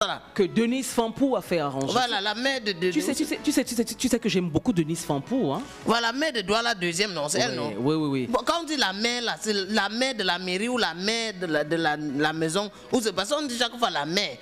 Voilà. Que Denise Fampou a fait arranger. Voilà, la mère de Tu sais que j'aime beaucoup Denise Fampou, hein? Voilà, la mère de Douala deuxième, non, c'est elle, non? Oui. Bon, quand on dit la mère, là, c'est la mère de la mairie ou la mère de la maison. Ou c'est parce qu'on dit chaque fois la mère.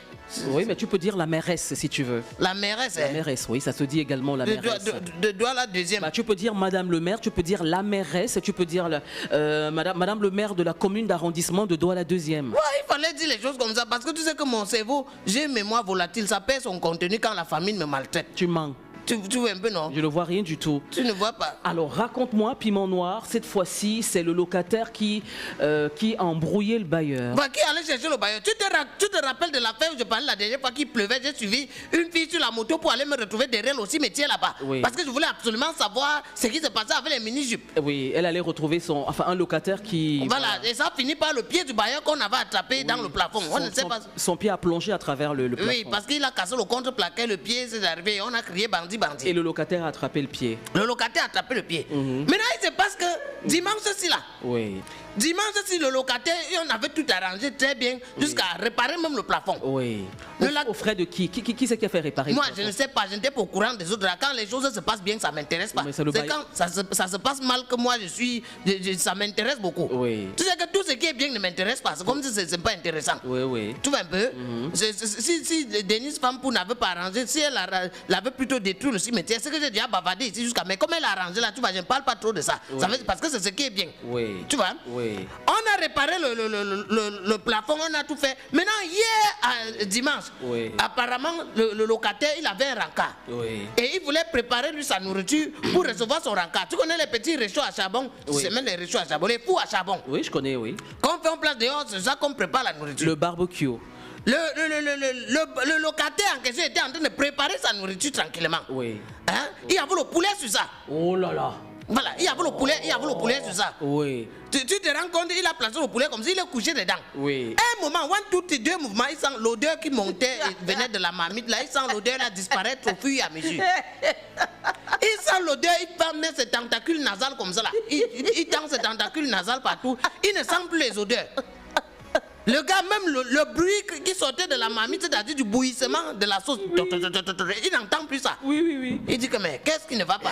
Oui, mais tu peux dire la mairesse si tu veux. La mairesse, La mairesse, oui, ça se dit également la mairesse. De Douala deuxième. Bah, tu peux dire Madame le maire, tu peux dire la mairesse, tu peux dire Madame le maire de la commune d'arrondissement de Douala deuxième. Ouais, il fallait dire les choses comme ça parce que tu sais que mon cerveau, j'ai une mémoire volatile, ça perd son contenu quand la famille me maltraite. Tu mens. Tu vois un peu, non? Je ne vois rien du tout. Tu ne vois pas. Alors raconte-moi, Piment Noir, cette fois-ci, c'est le locataire qui a embrouillé le bailleur. Bah, qui allait chercher le bailleur? Tu te rappelles de l'affaire où je parlais la dernière fois qu'il pleuvait, j'ai suivi une fille sur la moto pour aller me retrouver derrière au cimetière là-bas. Oui. Parce que je voulais absolument savoir ce qui se passait avec les mini-jupes. Oui, elle allait retrouver un locataire qui... Voilà, et ça finit par le pied du bailleur qu'on avait attrapé dans le plafond. On ne sait pas. Son pied a plongé à travers le plafond. Oui, parce qu'il a cassé le contre-plaqué, le pied s'est arrivé et on a crié bandit. Et le locataire a attrapé le pied. Le locataire a attrapé le pied. Maintenant, il se passe que dimanche-ci là. Oui. Dimanche-ci, le locataire, et on avait tout arrangé très bien jusqu'à réparer même le plafond. Oui. Au frais de qui? Qui c'est qui a fait réparer? Moi, je ne sais pas, je n'étais pas au courant des autres. Quand les choses se passent bien, ça ne m'intéresse pas. C'est quand ça se passe mal que moi, ça m'intéresse beaucoup. Oui. Tu sais que tout ce qui est bien ne m'intéresse pas. C'est comme si ce n'est pas intéressant. Oui. Tu vois un peu? Si Denise Fampou n'avait pas arrangé, si elle avait plutôt détruit le cimetière, c'est que j'ai déjà bavardé ici jusqu'à... Mais comme elle a arrangé là, tu vois, je ne parle pas trop de ça. Oui. Ça veut dire parce que c'est ce qui est bien. Oui. Tu vois? Oui. On a réparé le plafond, on a tout fait. Maintenant, hier, dimanche, apparemment, le locataire, il avait un rencard. Oui. Et il voulait préparer lui sa nourriture pour recevoir son rencard. Tu connais les petits réchauds à charbon? C'est même les réchauds à charbon, les fours à charbon. Oui, je connais, oui. Quand on fait en place dehors, c'est ça qu'on prépare la nourriture. Le barbecue. Le locataire en question était en train de préparer sa nourriture tranquillement. Oui. Hein? Il y avait le poulet sur ça. Oh là là. Voilà, il y avait le poulet sur ça. Oui. Tu te rends compte, il a placé le poulet comme s'il est couché dedans. Oui. Un moment, deux mouvements, il sent l'odeur qui montait et venait de la marmite. Là, il sent l'odeur disparaître au fur et à mesure. Il sent l'odeur, il met ses tentacules nasales comme ça là. Il tend ses tentacules nasales partout. Il ne sent plus les odeurs. Le gars, même le bruit qui sortait de la marmite, c'est-à-dire du bouillissement de la sauce, il n'entend plus ça. Oui. Il dit que mais qu'est-ce qui ne va pas?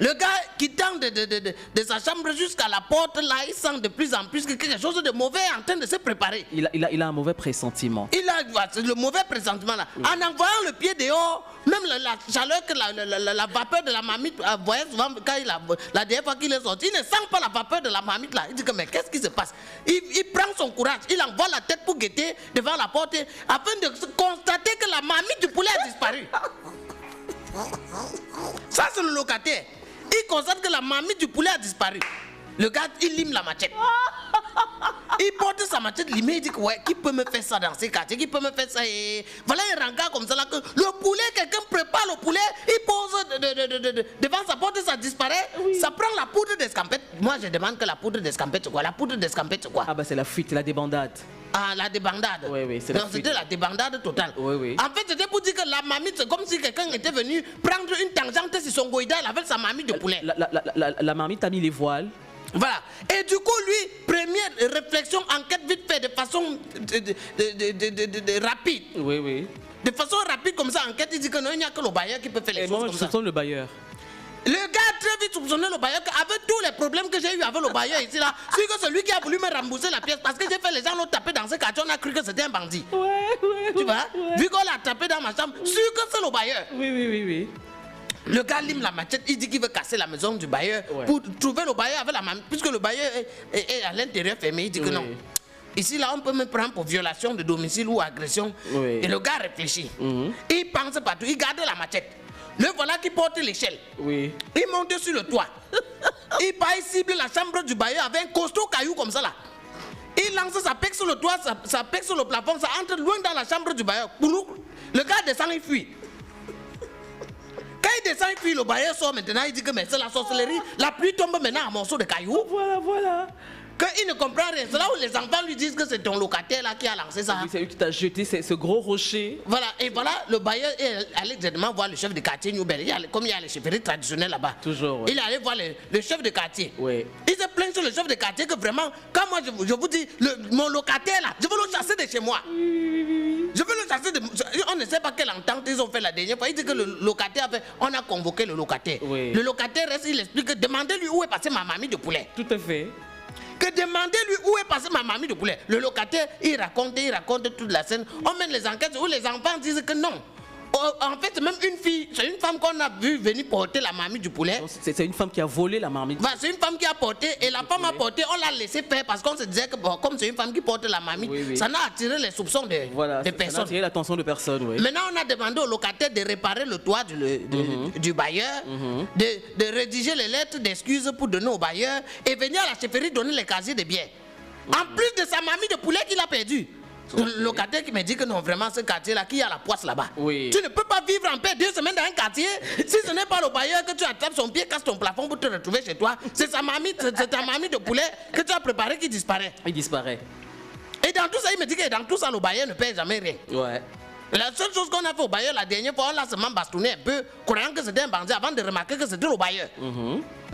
Le gars qui tend de sa chambre jusqu'à la porte, là, il sent de plus en plus que quelque chose de mauvais est en train de se préparer. Il a un mauvais pressentiment. Il a le mauvais pressentiment là. En envoyant le pied dehors, même la chaleur que la vapeur de la marmite voyait souvent quand la dernière fois qu'il est sorti, il ne sent pas la vapeur de la marmite là. Il dit que mais qu'est-ce qui se passe? Il prend son courage, il envoie la tête pour guetter devant la porte afin de constater que la marmite du poulet a disparu. Ça c'est le locataire. Il constate que la marmite du poulet a disparu. Le gars, il lime la machette. Il porte sa machette limée, il dit que ouais, qui peut me faire ça dans ces quartiers? Qui peut me faire ça? Et voilà un rencard comme ça là que le poulet, quelqu'un prépare le poulet, il pose devant sa porte, ça disparaît. Oui. Ça prend la poudre d'escampette. Moi je demande que la poudre d'escampette c'est quoi? La poudre d'escampette c'est quoi? Ah bah c'est la fuite, la débandade. Ah, la débandade. Oui, c'est la fuite. C'était la débandade totale. Oui. En fait, c'était pour dire que la marmite, c'est comme si quelqu'un était venu prendre une tangente sur son goïdal avec sa marmite de poulet. La marmite a mis les voiles. Voilà. Et du coup, lui, première réflexion, enquête vite fait de façon rapide. Oui. De façon rapide comme ça, enquête, il dit que non, il n'y a que le bailleur qui peut faire les choses comme ça. Je soupçonne le bailleur. Le gars a très vite soupçonné le bailleur avec tous les problèmes que j'ai eu avec le bailleur ici là. C'est que celui qui a voulu me rembourser la pièce parce que j'ai fait les gens l'ont tapé dans ce quartier, on a cru que c'était un bandit. Ouais. Tu vois? Vu qu'on l'a tapé dans ma chambre, sûr que c'est le bailleur. Oui. Le gars lime la machette, il dit qu'il veut casser la maison du bailleur pour trouver le bailleur avec la marmite, puisque le bailleur est à l'intérieur fermé, il dit que non. Ici, là, on peut me prendre pour violation de domicile ou agression. Et le gars réfléchit. Il pense partout, il garde la machette. Le voilà qui porte l'échelle. Oui. Il monte sur le toit. Il part, il cible la chambre du bailleur avec un costaud caillou comme ça là. Il lance sa pec sur le toit, sa pec sur le plafond, ça entre loin dans la chambre du bailleur. Le gars descend, il fuit. Quand il descend, il fuit, le bailleur sort maintenant, il dit que c'est la sorcellerie. La pluie tombe maintenant en morceaux de cailloux. Voilà. Qu'il ne comprend rien. C'est là où les enfants lui disent que c'est ton locataire là qui a lancé ça. Oui, c'est lui qui t'a jeté ce gros rocher. Voilà, et voilà, le bailleur est allé directement voir le chef de quartier Newbel. Comme il y a les chefferies traditionnelles là-bas. Toujours, oui. Il est allé voir le chef de quartier. Oui. Il se plaint sur le chef de quartier que vraiment, quand moi je vous dis, mon locataire là, je veux le chasser de chez moi. Oui. Je veux le chasser on ne sait pas quelle entente ils ont fait la dernière fois. Il dit que le locataire on a convoqué le locataire. Oui. Le locataire reste, il explique que demandez-lui où est passée ma mamie de poulet. Tout à fait. Que demandez-lui où est passée ma mamie de poulet. Le locataire, il raconte toute la scène. On mène les enquêtes où les enfants disent que non. En fait, même une fille, c'est une femme qu'on a vu venir porter la mamie du poulet. C'est une femme qui a volé la marmite. Bah, c'est une femme qui a porté et la femme a porté, on l'a laissé faire parce qu'on se disait que bon, comme c'est une femme qui porte la mamie, ça n'a attiré les soupçons de personnes. Ça a attiré l'attention de personnes, oui. Maintenant, on a demandé au locataire de réparer le toit du bailleur, de rédiger les lettres d'excuses pour donner au bailleur et venir à la chefferie donner les casiers de biens. En plus de sa mamie de poulet qu'il a perdu. Le locataire qui me dit que non, vraiment, ce quartier-là, qui a la poisse là-bas. Oui. Tu ne peux pas vivre en paix 2 semaines dans un quartier si ce n'est pas le bailleur que tu attrapes son pied, casse ton plafond pour te retrouver chez toi. C'est ta mamie de poulet que tu as préparé qui disparaît. Il disparaît. Et dans tout ça, il me dit que dans tout ça, le bailleur ne paye jamais rien. Ouais. La seule chose qu'on a fait au bailleur la dernière fois, on l'a seulement bastonné un peu, croyant que c'était un bandit avant de remarquer que c'était le bailleur.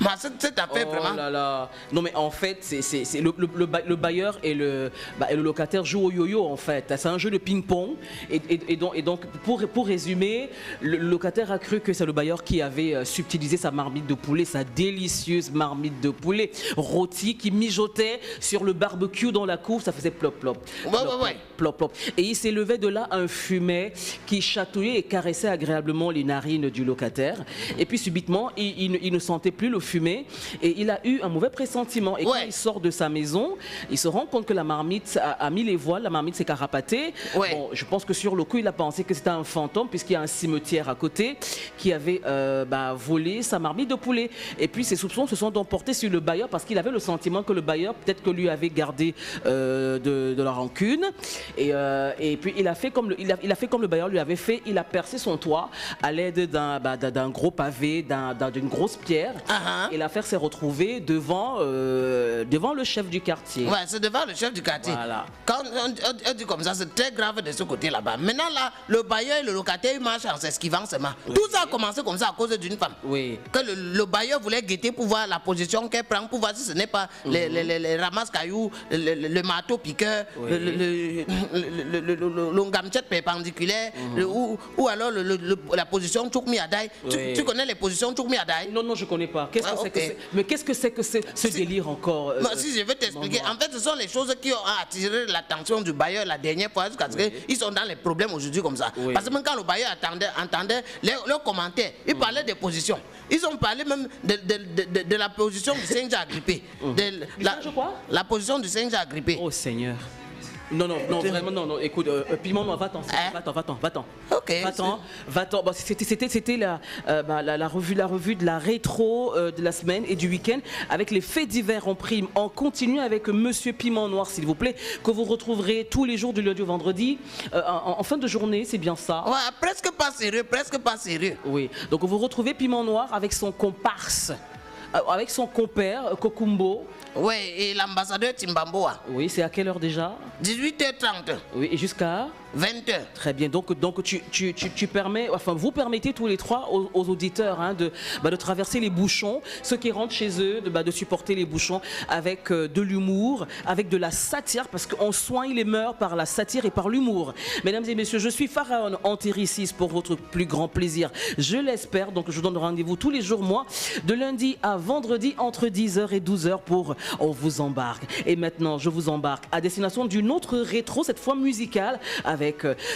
Mais cette affaire, vraiment. Oh là là. Non mais en fait, le bailleur et le locataire jouent au yo-yo en fait. C'est un jeu de ping-pong. Et donc pour résumer, le locataire a cru que c'est le bailleur qui avait subtilisé sa marmite de poulet, sa délicieuse marmite de poulet rôti qui mijotait sur le barbecue dans la cour, ça faisait plop plop. Ouais. Plop plop. Et il s'élevait de là un fumet qui chatouillait et caressait agréablement les narines du locataire. Et puis subitement, il ne sentait plus le fumet et il a eu un mauvais pressentiment. Et quand il sort de sa maison, il se rend compte que la marmite a mis les voiles, la marmite s'est carapatée. Bon, je pense que sur le coup, il a pensé que c'était un fantôme puisqu'il y a un cimetière à côté qui avait volé sa marmite de poulet. Et puis ses soupçons se sont donc portés sur le bailleur parce qu'il avait le sentiment que le bailleur peut-être que lui avait gardé de la rancune. Et puis il a fait comme le bailleur lui avait fait. Il a percé son toit à l'aide d'un gros pavé, d'une grosse pierre. Et l'affaire s'est retrouvée devant le chef du quartier. Ouais, c'est devant le chef du quartier. Voilà. Quand on dit comme ça, c'est très grave de ce côté là-bas. Maintenant là, le bailleur et le locataire ils marchent en s'esquivant seulement. Tout ça a commencé comme ça à cause d'une femme. Oui. Que le bailleur voulait guetter pour voir la position qu'elle prend, pour voir si ce n'est pas les ramasses-cailloux, le marteau piqueur, le gamchet perpendiculaire, ou alors la position Choukmi Adai. Tu connais les positions Choukmi Adai? Non, je ne connais pas. Qu'est-ce que c'est que ce délire encore Si je vais t'expliquer, en fait, ce sont les choses qui ont attiré l'attention du bailleur la dernière fois, parce qu'ils sont dans les problèmes aujourd'hui comme ça. Parce que même quand le bailleur entendait leurs commentaires, ils parlaient des positions. Ils ont parlé même de la position du Saint-Jean Agrippé. La position du Saint-Jean Agrippé. Oh Seigneur. Non, vraiment, non, écoute, Piment Noir, va-t'en. Ok. Va-t'en. Bon, c'était la revue de la rétro de la semaine et du week-end avec les faits divers en prime. On continue avec Monsieur Piment Noir, s'il vous plaît, que vous retrouverez tous les jours du lundi au vendredi, en fin de journée, c'est bien ça? Ouais, presque pas sérieux. Oui, donc vous retrouvez Piment Noir avec son comparse. Avec son compère, Kokumbo. Oui, et l'ambassadeur Timbamboa. Oui, c'est à quelle heure déjà? 18h30. Oui, et jusqu'à 20h. Très bien, donc tu permets, enfin vous permettez tous les trois aux auditeurs de traverser les bouchons, ceux qui rentrent chez eux, de supporter les bouchons avec de l'humour, avec de la satire, parce qu'on soigne les mœurs par la satire et par l'humour. Mesdames et messieurs, je suis Pharaon Antéricis pour votre plus grand plaisir, je l'espère, donc je vous donne rendez-vous tous les jours, moi, de lundi à vendredi entre 10h et 12h pour On vous embarque. Et maintenant, je vous embarque à destination d'une autre rétro, cette fois musicale, avec